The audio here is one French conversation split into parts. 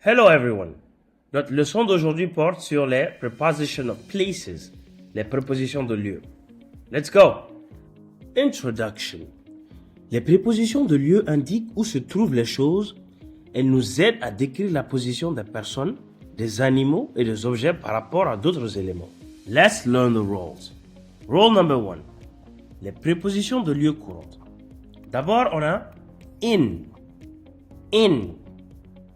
Hello everyone. Notre leçon d'aujourd'hui porte sur les prepositions of places, les prépositions de lieu. Let's go. Introduction. Les prépositions de lieu indiquent où se trouvent les choses. Elles nous aident à décrire la position des personnes, des animaux et des objets par rapport à d'autres éléments. Let's learn the roles. Role number 1. Les prépositions de lieu courantes. D'abord, on a in. In.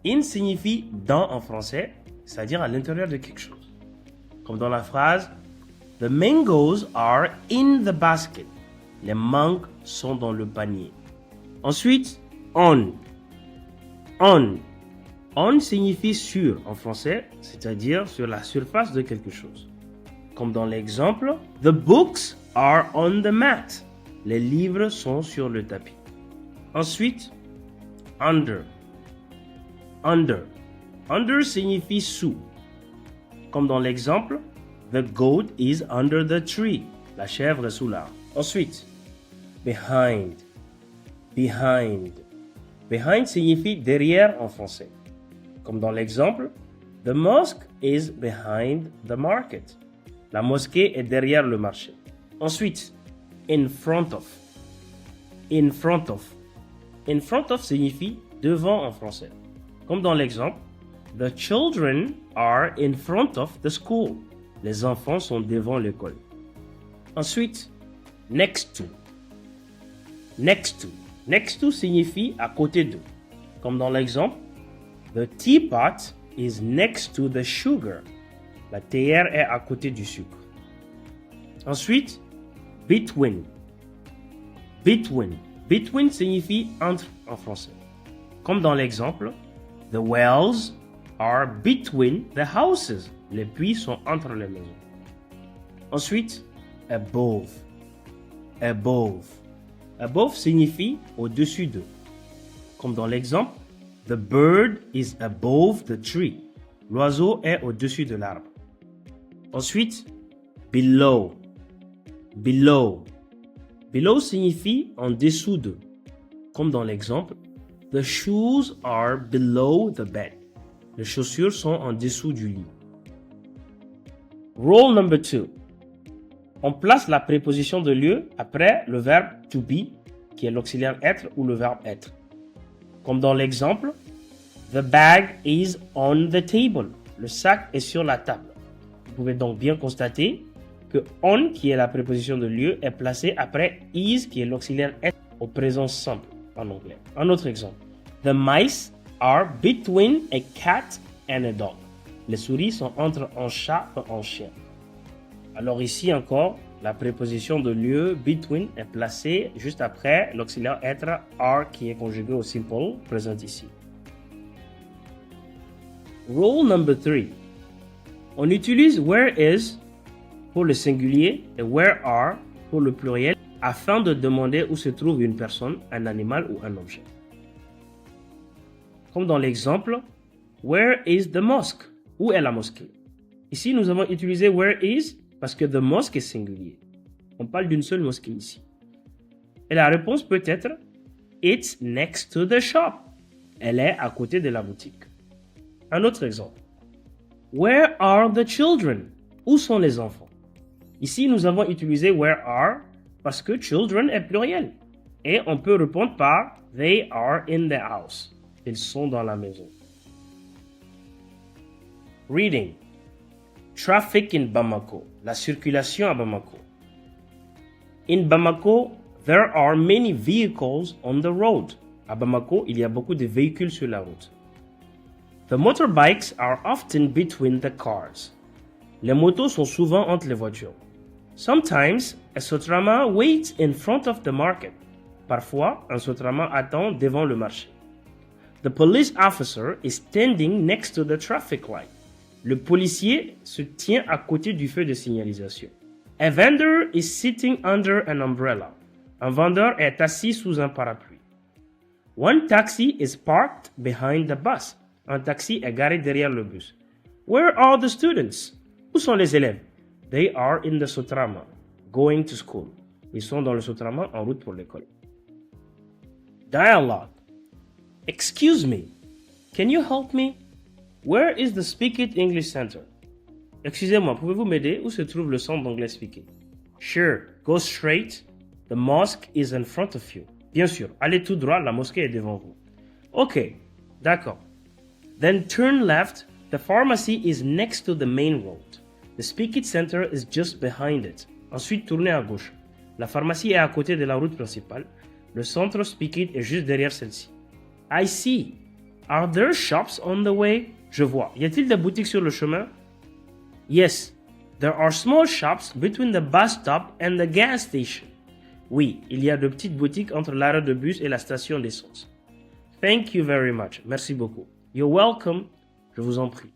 In signifie dans en français, c'est-à-dire à l'intérieur de quelque chose. Comme dans la phrase The mangoes are in the basket. Les mangues sont dans le panier. Ensuite, on. On. On signifie sur en français, c'est-à-dire sur la surface de quelque chose. Comme dans l'exemple The books are on the mat. Les livres sont sur le tapis. Ensuite, under. Under. Under signifie sous. Comme dans l'exemple, The goat is under the tree. La chèvre est sous l'arbre. Ensuite, behind. Behind. Behind signifie derrière en français. Comme dans l'exemple, The mosque is behind the market. La mosquée est derrière le marché. Ensuite, in front of. In front of. In front of signifie devant en français. Comme dans l'exemple, The children are in front of the school. Les enfants sont devant l'école. Ensuite, next to. Next to. Next to signifie à côté de. Comme dans l'exemple, The teapot is next to the sugar. La théière est à côté du sucre. Ensuite, between. Between. Between signifie entre en français. Comme dans l'exemple, The wells are between the houses. Les puits sont entre les maisons. Ensuite, above. Above. Above signifie au-dessus de. Comme dans l'exemple, The bird is above the tree. L'oiseau est au-dessus de l'arbre. Ensuite, below. Below. Below signifie en dessous de. Comme dans l'exemple, The shoes are below the bed. Les chaussures sont en dessous du lit. Role number 2. On place la préposition de lieu après le verbe to be, qui est l'auxiliaire être ou le verbe être. Comme dans l'exemple, The bag is on the table. Le sac est sur la table. Vous pouvez donc bien constater que on, qui est la préposition de lieu, est placé après is, qui est l'auxiliaire être au présent simple en anglais. Un autre exemple. The mice are between a cat and a dog. Les souris sont entre un chat et un chien. Alors ici encore, la préposition de lieu between est placée juste après l'auxiliaire être are qui est conjugué au simple présent ici. Rule number 3. On utilise where is pour le singulier et where are pour le pluriel afin de demander où se trouve une personne, un animal ou un objet. Comme dans l'exemple, Where is the mosque? Où est la mosquée? Ici, nous avons utilisé where is parce que the mosque est singulier. On parle d'une seule mosquée ici. Et la réponse peut être It's next to the shop. Elle est à côté de la boutique. Un autre exemple. Where are the children? Où sont les enfants? Ici, nous avons utilisé where are parce que children est pluriel. Et on peut répondre par They are in the house. Ils sont dans la maison. Reading. Traffic in Bamako. La circulation à Bamako. In Bamako, there are many vehicles on the road. À Bamako, il y a beaucoup de véhicules sur la route. The motorbikes are often between the cars. Les motos sont souvent entre les voitures. Sometimes, a Sotrama waits in front of the market. Parfois, un Sotrama attend devant le marché. The police officer is standing next to the traffic light. Le policier se tient à côté du feu de signalisation. A vendor is sitting under an umbrella. Un vendeur est assis sous un parapluie. One taxi is parked behind the bus. Un taxi est garé derrière le bus. Where are the students? Où sont les élèves? They are in the Sotrama, going to school. Ils sont dans le Sotrama en route pour l'école. Dialogue. Excuse me. Can you help me? Where is the Speak It English Center? Excusez-moi, pouvez-vous m'aider? Où se trouve le centre d'anglais Speak It? Sure, go straight. The mosque is in front of you. Bien sûr, allez tout droit, la mosquée est devant vous. Ok, d'accord. Then turn left. The pharmacy is next to the main road. The Speak It Center is just behind it. Ensuite, tournez à gauche. La pharmacie est à côté de la route principale. Le centre Speak It est juste derrière celle-ci. I see. Are there shops on the way? Je vois. Y a-t-il des boutiques sur le chemin? Yes. There are small shops between the bus stop and the gas station. Oui, il y a de petites boutiques entre l'arrêt de bus et la station d'essence. Thank you very much. Merci beaucoup. You're welcome. Je vous en prie.